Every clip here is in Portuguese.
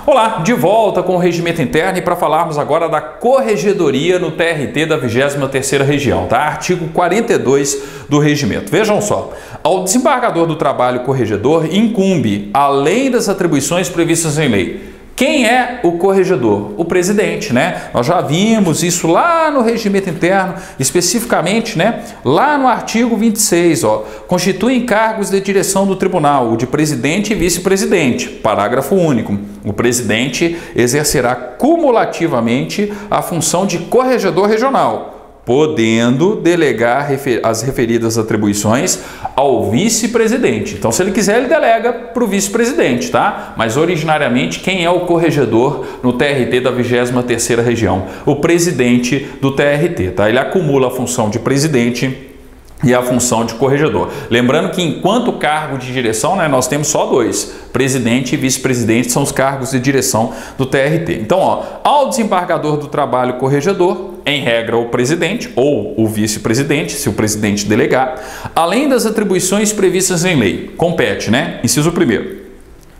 Olá, de volta com o Regimento Interno e para falarmos agora da Corregedoria no TRT da 23ª Região, tá? Artigo 42 do Regimento. Vejam só, ao desembargador do trabalho corregedor incumbe, além das atribuições previstas em lei, quem é o corregedor? O presidente, né? Nós já vimos isso lá no Regimento Interno, especificamente, né? Lá no artigo 26, ó, constituem cargos de direção do tribunal, o de presidente e vice-presidente. Parágrafo único. O presidente exercerá cumulativamente a função de corregedor regional, podendo delegar as referidas atribuições ao vice-presidente. Então, se ele quiser, ele delega para o vice-presidente, tá? Mas, originariamente, quem é o corregedor no TRT da 23ª Região? O presidente do TRT, tá? Ele acumula a função de presidente e a função de corregedor. Lembrando que enquanto cargo de direção, né, nós temos só dois, presidente e vice-presidente são os cargos de direção do TRT. Então, ó, ao desembargador do trabalho corregedor, em regra o presidente ou o vice-presidente, se o presidente delegar, além das atribuições previstas em lei, compete, né? Inciso 1º.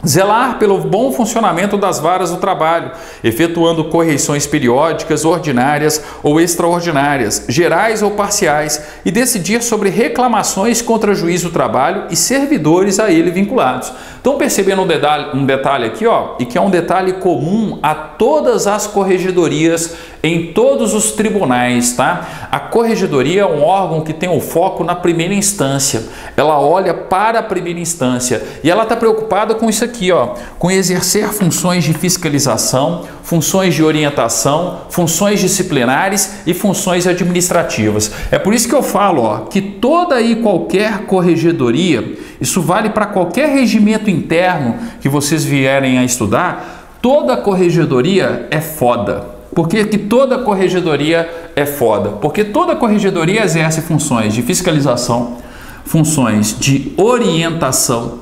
Zelar pelo bom funcionamento das varas do trabalho, efetuando correições periódicas, ordinárias ou extraordinárias, gerais ou parciais, e decidir sobre reclamações contra juiz do trabalho e servidores a ele vinculados. Estão percebendo um detalhe aqui, ó, e que é um detalhe comum a todas as corregedorias em todos os tribunais, tá? A corregedoria é um órgão que tem o foco na primeira instância. Ela olha para a primeira instância e ela está preocupada com isso aqui, ó, com exercer funções de fiscalização, funções de orientação, funções disciplinares e funções administrativas. É por isso que eu falo, ó, que toda e qualquer corregedoria, isso vale para qualquer regimento interno que vocês vierem a estudar, toda corregedoria é foda. Por que toda corregedoria é foda? Porque toda corregedoria exerce funções de fiscalização, funções de orientação,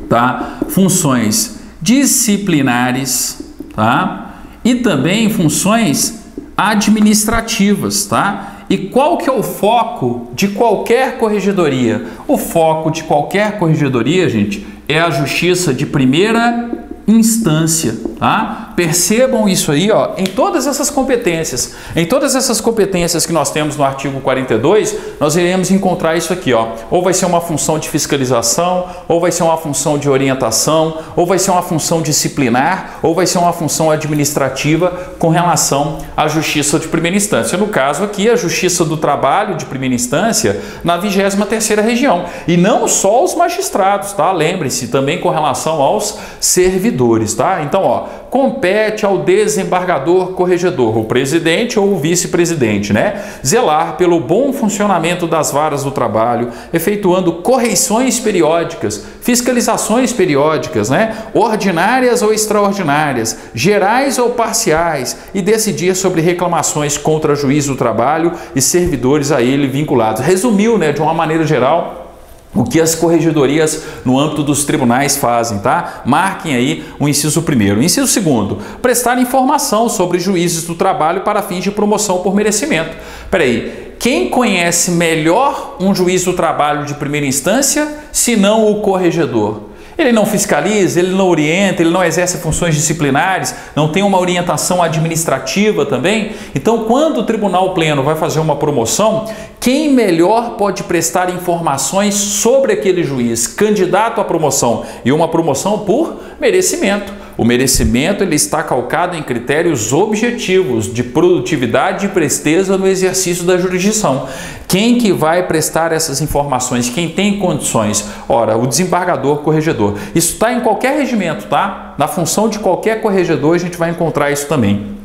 tá? Funções disciplinares, tá? E também funções administrativas, tá? E qual que é o foco de qualquer corregedoria? O foco de qualquer corregedoria, gente, é a justiça de primeira instância, tá? Percebam isso aí, ó, em todas essas competências. Em todas essas competências que nós temos no artigo 42, nós iremos encontrar isso aqui, ó. Ou vai ser uma função de fiscalização, ou vai ser uma função de orientação, ou vai ser uma função disciplinar, ou vai ser uma função administrativa com relação à justiça de primeira instância. No caso aqui, a justiça do trabalho de primeira instância na 23ª Região. E não só os magistrados, tá? Lembre-se, também com relação aos servidores, tá? Então, ó, compete ao desembargador corregedor, o presidente ou o vice-presidente, né? Zelar pelo bom funcionamento das varas do trabalho, efetuando correições periódicas, fiscalizações periódicas, né? Ordinárias ou extraordinárias, gerais ou parciais, e decidir sobre reclamações contra juiz do trabalho e servidores a ele vinculados. Resumiu, né, de uma maneira geral, o que as corregedorias no âmbito dos tribunais fazem, tá? Marquem aí o inciso 1º. Inciso 2º, prestar informação sobre juízes do trabalho para fins de promoção por merecimento. Peraí, quem conhece melhor um juiz do trabalho de primeira instância, se não o corregedor? Ele não fiscaliza, ele não orienta, ele não exerce funções disciplinares, não tem uma orientação administrativa também. Então, quando o Tribunal Pleno vai fazer uma promoção, quem melhor pode prestar informações sobre aquele juiz, candidato à promoção, e uma promoção por merecimento? O merecimento ele está calcado em critérios objetivos de produtividade e presteza no exercício da jurisdição. Quem que vai prestar essas informações? Quem tem condições? Ora, o desembargador corregedor. Isso está em qualquer regimento, tá? Na função de qualquer corregedor a gente vai encontrar isso também.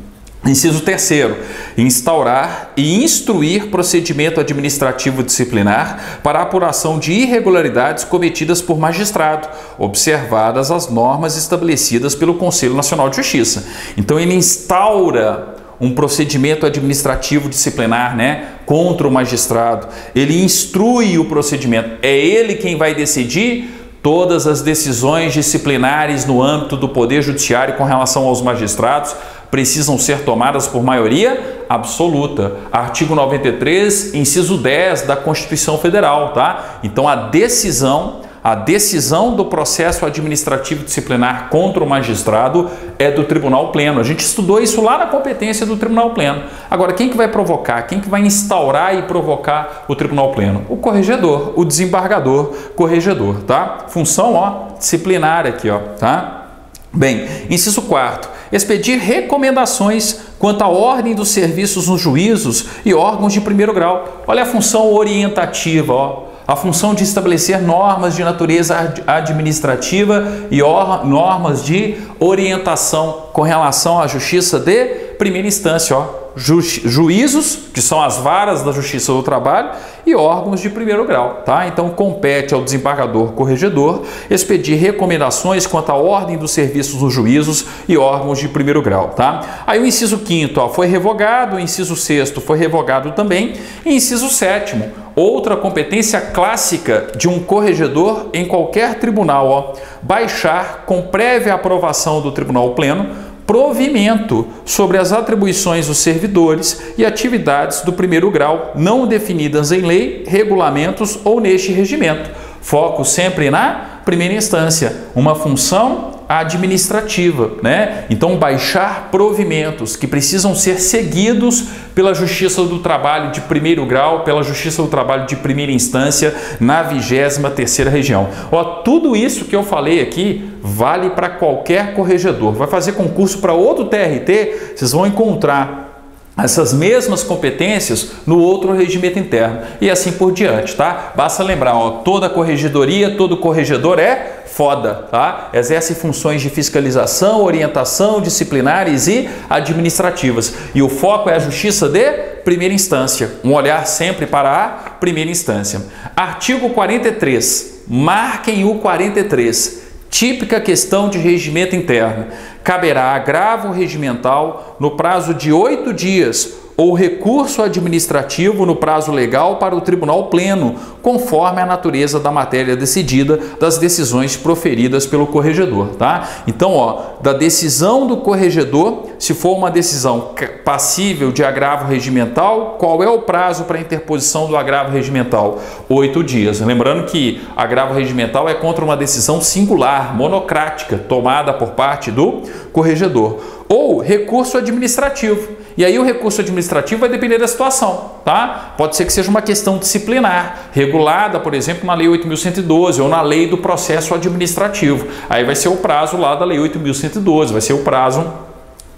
Inciso 3º, instaurar e instruir procedimento administrativo disciplinar para a apuração de irregularidades cometidas por magistrado, observadas as normas estabelecidas pelo Conselho Nacional de Justiça. Então ele instaura um procedimento administrativo disciplinar, né, contra o magistrado. Ele instrui o procedimento. É ele quem vai decidir todas as decisões disciplinares no âmbito do Poder Judiciário com relação aos magistrados, precisam ser tomadas por maioria absoluta. Artigo 93, inciso 10 da Constituição Federal, tá? Então a decisão do processo administrativo disciplinar contra o magistrado é do Tribunal Pleno. A gente estudou isso lá na competência do Tribunal Pleno. Agora, quem que vai provocar? Quem que vai instaurar e provocar o Tribunal Pleno? O corregedor, o desembargador corregedor, tá? Função, ó, disciplinar aqui, ó, tá? Bem, inciso 4º, expedir recomendações quanto à ordem dos serviços nos juízos e órgãos de primeiro grau. Olha a função orientativa, ó. A função de estabelecer normas de natureza administrativa e normas de orientação com relação à justiça de primeira instância, ó. Juízos, que são as varas da Justiça do Trabalho, e órgãos de primeiro grau, tá? Então compete ao desembargador corregedor expedir recomendações quanto à ordem dos serviços nos juízos e órgãos de primeiro grau, tá? Aí o inciso 5º, ó, foi revogado, o inciso 6º foi revogado também, e inciso 7º, outra competência clássica de um corregedor em qualquer tribunal, ó, baixar com prévia aprovação do Tribunal Pleno provimento sobre as atribuições dos servidores e atividades do primeiro grau não definidas em lei, regulamentos ou neste regimento. Foco sempre na primeira instância, uma função administrativa, né? Então, baixar provimentos que precisam ser seguidos pela Justiça do Trabalho de primeiro grau, pela Justiça do Trabalho de primeira instância na 23ª região. Ó, tudo isso que eu falei aqui vale para qualquer corregedor. Vai fazer concurso para outro TRT, vocês vão encontrar essas mesmas competências no outro regimento interno e assim por diante, tá? Basta lembrar, ó, toda corregedoria, todo corregedor é foda, tá? Exerce funções de fiscalização, orientação, disciplinares e administrativas. E o foco é a justiça de primeira instância. Um olhar sempre para a primeira instância. Artigo 43. Marquem o 43. Típica questão de regimento interno. Caberá agravo regimental no prazo de 8 dias ou recurso administrativo no prazo legal para o Tribunal Pleno, conforme a natureza da matéria decidida das decisões proferidas pelo corregedor, tá? Então, ó, da decisão do corregedor, se for uma decisão passível de agravo regimental, qual é o prazo para interposição do agravo regimental? 8 dias. Lembrando que agravo regimental é contra uma decisão singular, monocrática, tomada por parte do corregedor. Ou recurso administrativo. E aí o recurso administrativo vai depender da situação, tá? Pode ser que seja uma questão disciplinar, regulada, por exemplo, na Lei 8.112 ou na Lei do Processo Administrativo. Aí vai ser o prazo lá da Lei 8.112, vai ser o prazo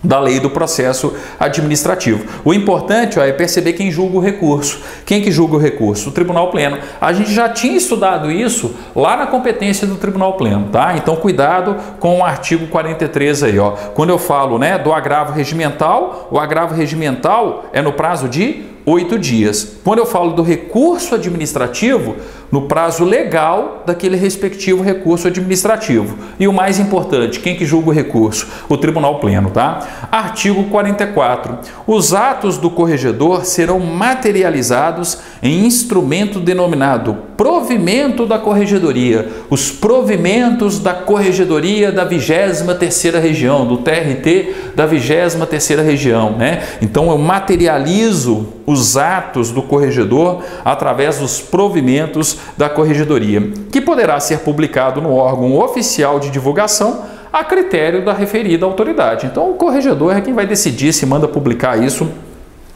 da Lei do Processo Administrativo. O importante, ó, é perceber quem julga o recurso. Quem que julga o recurso? O Tribunal Pleno. A gente já tinha estudado isso lá na competência do Tribunal Pleno, tá? Então cuidado com o artigo 43 aí, ó. Quando eu falo, né, do agravo regimental, o agravo regimental é no prazo de 8 dias. Quando eu falo do recurso administrativo, no prazo legal daquele respectivo recurso administrativo. E o mais importante, quem que julga o recurso? O Tribunal Pleno, tá? Artigo 44. Os atos do corregedor serão materializados em instrumento denominado provimento da corregedoria. Os provimentos da corregedoria da 23ª região, do TRT da 23ª região, né? Então eu materializo os atos do corregedor através dos provimentos da corregedoria, que poderá ser publicado no órgão oficial de divulgação a critério da referida autoridade. Então o corregedor é quem vai decidir se manda publicar isso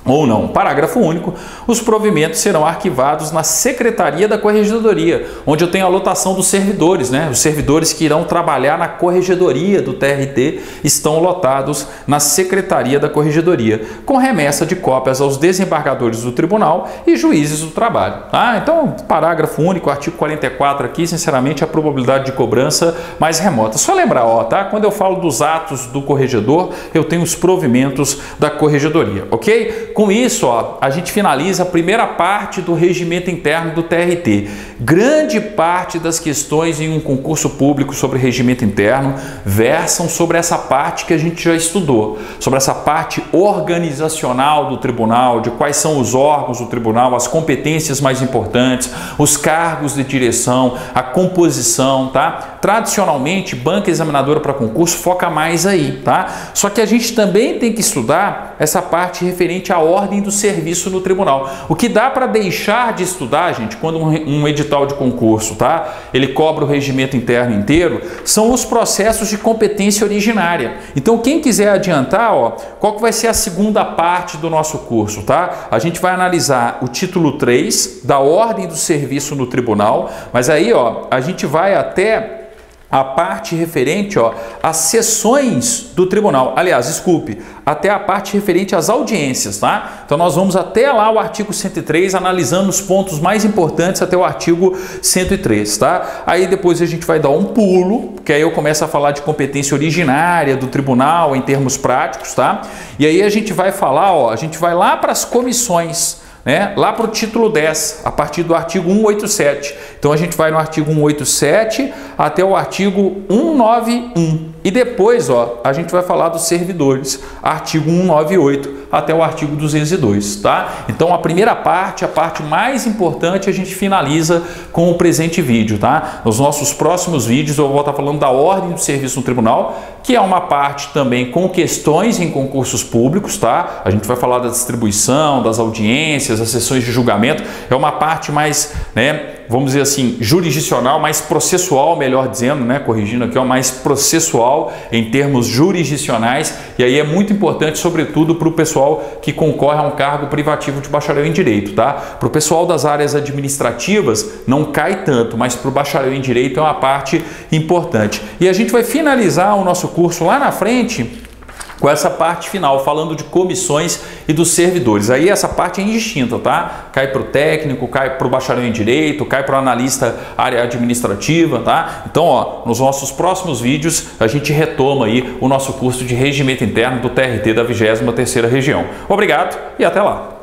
ou não. Parágrafo único. Os provimentos serão arquivados na Secretaria da Corregedoria, onde eu tenho a lotação dos servidores, né? Os servidores que irão trabalhar na Corregedoria do TRT estão lotados na Secretaria da Corregedoria, com remessa de cópias aos desembargadores do Tribunal e juízes do trabalho. Ah, então, parágrafo único, artigo 44 aqui, sinceramente, a probabilidade de cobrança mais remota. Só lembrar, ó, tá? Quando eu falo dos atos do corregedor, eu tenho os provimentos da Corregedoria, ok? com isso, ó, a gente finaliza a primeira parte do regimento interno do TRT. Grande parte das questões em um concurso público sobre regimento interno versam sobre essa parte que a gente já estudou, sobre essa parte organizacional do tribunal, de quais são os órgãos do tribunal, as competências mais importantes, os cargos de direção, a composição, tá? Tradicionalmente, banca examinadora para concurso foca mais aí, tá? Só que a gente também tem que estudar essa parte referente à ordem do serviço no tribunal. O que dá para deixar de estudar, gente, quando um edital de concurso, tá? Ele cobra o regimento interno inteiro, são os processos de competência originária. Então, quem quiser adiantar, ó, qual que vai ser a segunda parte do nosso curso, tá? A gente vai analisar o título 3 da ordem do serviço no tribunal, mas aí, ó, a gente vai até a parte referente, ó, às sessões do tribunal. Aliás, desculpe, até a parte referente às audiências, tá? Então nós vamos até lá o artigo 103, analisando os pontos mais importantes até o artigo 103, tá? Aí depois a gente vai dar um pulo, que aí eu começo a falar de competência originária do tribunal em termos práticos, tá? E aí a gente vai falar, ó, a gente vai lá para as comissões, né? Lá para o título 10, a partir do artigo 187. Então a gente vai no artigo 187 até o artigo 191. E depois, ó, a gente vai falar dos servidores, artigo 198 até o artigo 202, tá? Então a primeira parte, a parte mais importante, a gente finaliza com o presente vídeo, tá? Nos nossos próximos vídeos eu vou estar falando da ordem do serviço no tribunal, que é uma parte também com questões em concursos públicos, tá? A gente vai falar da distribuição, das audiências, das sessões de julgamento, é uma parte mais, né, vamos dizer assim, jurisdicional, mais processual, melhor dizendo, né, corrigindo aqui, ó, mais processual em termos jurisdicionais, e aí é muito importante, sobretudo, para o pessoal que concorre a um cargo privativo de bacharel em Direito, tá? Para o pessoal das áreas administrativas não cai tanto, mas para o bacharel em Direito é uma parte importante. E a gente vai finalizar o nosso curso lá na frente com essa parte final, falando de comissões e dos servidores. Aí essa parte é indistinta, tá? Cai para o técnico, cai para o bacharel em Direito, cai para o analista área administrativa, tá? Então, ó, nos nossos próximos vídeos a gente retoma aí o nosso curso de regimento interno do TRT da 23ª Região. Obrigado e até lá!